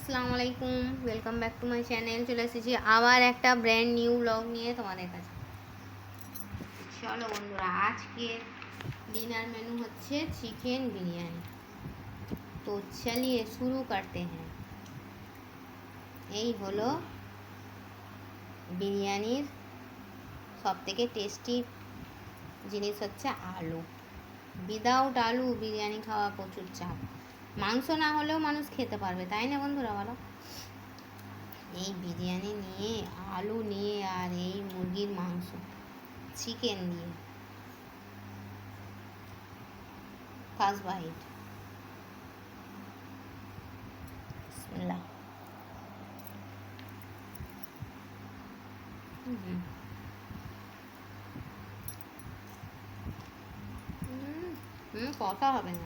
আসসালামু আলাইকুম, welcome back to my channel. চলে এসেছি আবার একটা ব্র্যান্ড নিউ ব্লগ নিয়ে তোমাদের কাছে। চলো বন্ধুরা, আজকে ডিনার মেনু হচ্ছে চিকেন বিরিয়ানি। তো চলিয়ে শুরু করতে হ্যাঁ। এই হলো বিরিয়ানির সব থেকে টেস্টি জিনিস হচ্ছে আলু। উইদাউট আলু বিরিয়ানি খাওয়া প্রচুর চাপ। মাংস না হলেও মানুষ খেতে পারবে, তাই না বন্ধুরা বলো? এই বিরিয়ানি নিয়ে আলু নিয়ে আর এই মুরগির মাংস চিকেন দিয়ে ফার্স্ট বাইট। বিসমিল্লাহ। কথা হবে না।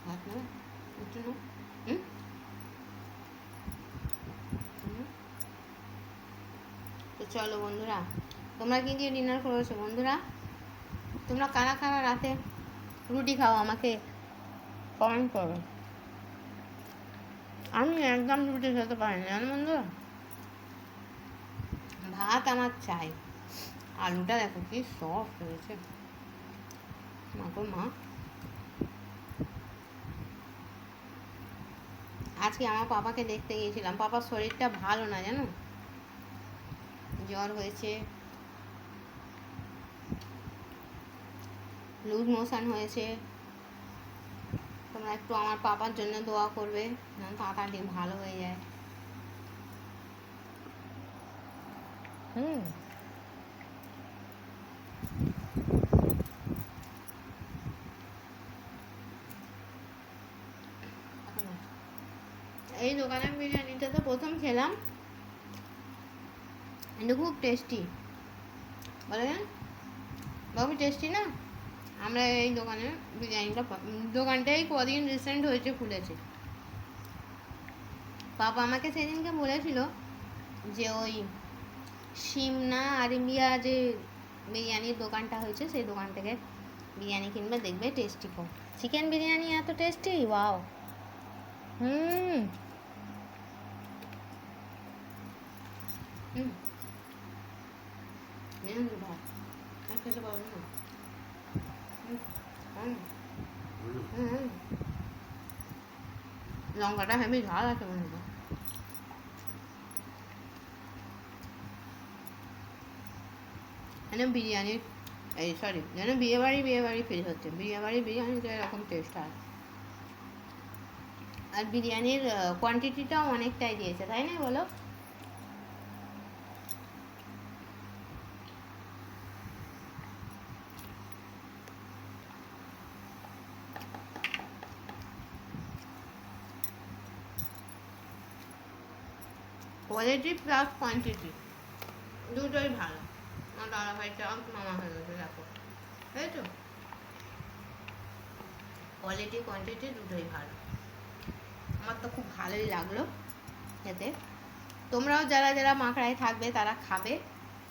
ভাত নেবে? একটু নাও। তো চলো বন্ধুরা, তোমরা কি দিয়ে ডিনার করেছো বন্ধুরা? তোমরা কারা কারা রাতে রুটি খাও আমাকে কমেন্ট করো। আমি একদম রুটি খেতে পারি না জানো বন্ধুরা, ভাত আমার চাই। আলুটা দেখো কি সফট হয়েছে, মা গো মা। আজকে আমার পাপাকে দেখতে গিয়েছিলাম, পাপার শরীরটা ভালো না জানো, জ্বর হয়েছে, লুজ মোশন হয়েছে। তোমরা একটু আমার পাপার জন্য দোয়া করবে যেন তাড়াতাড়ি ভালো হয়ে যায়। এই দোকানের বিরিয়ানিটা তো প্রথম খেলাম, এটা খুব টেস্টি, বলে বাবু টেস্টি না? আমরা এই দোকানের বিরিয়ানিটা, দোকানটাই কদিন রিসেন্ট হয়েছে খুলেছে। পাপা আমাকে সেদিনকে বলেছিল যে ওই সিমনা আরিমিয়া যে বিরিয়ানির দোকানটা হয়েছে সেই দোকান থেকে বিরিয়ানি কিনবে, দেখবে টেস্টি খুব। চিকেন বিরিয়ানি এত টেস্টি, ওয়াও। ভাত আর খেতে পারবো না। লঙ্কাটা হেবি ঝাল আছে মনে হয়। যেন বিরিয়ানির এই সরি যেন বিয়ে বাড়ি ফিল হচ্ছে। বিরিয়ানির বিরিয়ানিতে এরকম টেস্ট হয়। আর বিরিয়ানির কোয়ান্টিটিটাও অনেকটাই দিয়েছে, তাই না বলো? কোয়ালিটি প্লাস কোয়ান্টিটি দুটোই ভালো। আমার দাদা ভাইটা মামা হয়ে গেছে দেখো, তাই তো? কোয়ালিটি কোয়ান্টিটি দুটোই ভালো। আমার তো খুব ভালোই লাগলো খেতে। তোমরাও যারা যারা মাকড়ায় থাকবে তারা খাবে,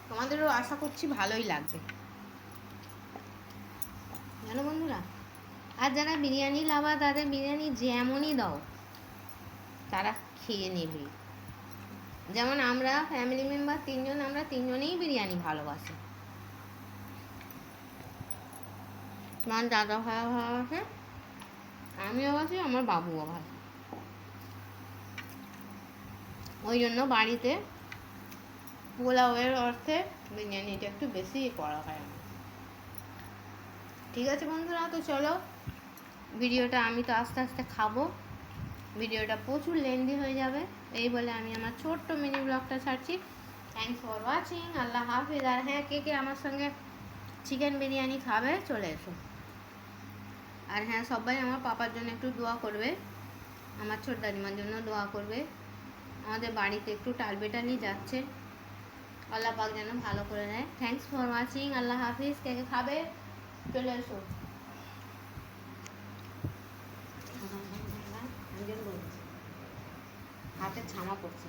তোমাদেরও আশা করছি ভালোই লাগবে জানো বন্ধুরা। আর যারা বিরিয়ানি লাভার তাদের বিরিয়ানি যেমনই দাও তারা খেয়ে নেবে। যেমন আমরা ফ্যামিলি মেম্বার তিনজন, আমরা তিনজনেই বিরিয়ানি ভালোবাসি। আমার দাদা ভাই ভালোবাসে, আমিও বাসি, আমার বাবুও ভালো। ওই জন্য বাড়িতে পোলাওয়ের অর্থে বিরিয়ানিটা একটু বেশি করা হয় আমার। ঠিক আছে বন্ধুরা, তো চলো ভিডিওটা, আমি তো আস্তে আস্তে খাবো, ভিডিওটা প্রচুর লেন্দি হয়ে যাবে। এই বলে আমি আমার ছোট্ট মিনি ব্লগটা ছাড়ছি। থ্যাংকস ফর ওয়াচিং, আল্লাহ হাফিজ। আর হ্যাঁ, কে কে আমার সঙ্গে চিকেন বিরিয়ানি খাবে চলে এসো। আর হ্যাঁ, সবাই আমার পাপার জন্য একটু দোয়া করবে, আমার ছোট দাদিমার জন্য দোয়া করবে। আমাদের বাড়িতে একটু টালবেটালি যাচ্ছে, আল্লাহ পাক যেন ভালো করে দেয়। থ্যাংকস ফর ওয়াচিং, আল্লাহ হাফিজ। কে কে খাবে চলে এসো। হাতে ছামা পড়ছে।